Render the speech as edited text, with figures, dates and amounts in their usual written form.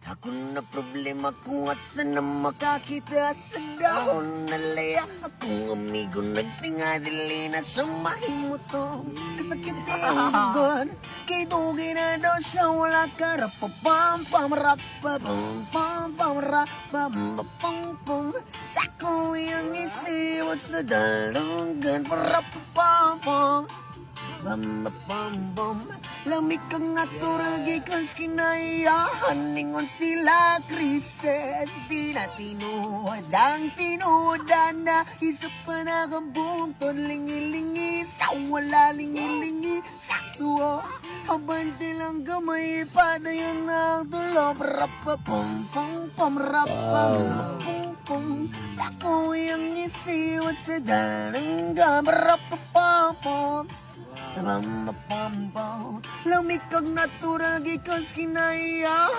Ako na problema kung asa na makakita sa dahon na laya. Akong amigo nagtingadili na sumahin mo to. Kasakit ang dugon, kay dugi na daw siya wala ka. Rapapam, pam, rapapam, pam, pam, rapapam, pam, pam. Ako yung isiwat sa dalungan, rapapam, pam. Bam bam bam, lamig kang naturang gikans kinayahan ningon sila krises. Di na tinuod ang tinuodan na isa pa na kang buntod. Lingi-lingi sa wala, lingi-lingi sa tuwa. Abante lang gamay, padayon na ang tulo. Rapapum pum pum rapapum pum pum. Ako yung isiwat sa dalanggan. Rapapum Lamig kang naturang gikans kinaya.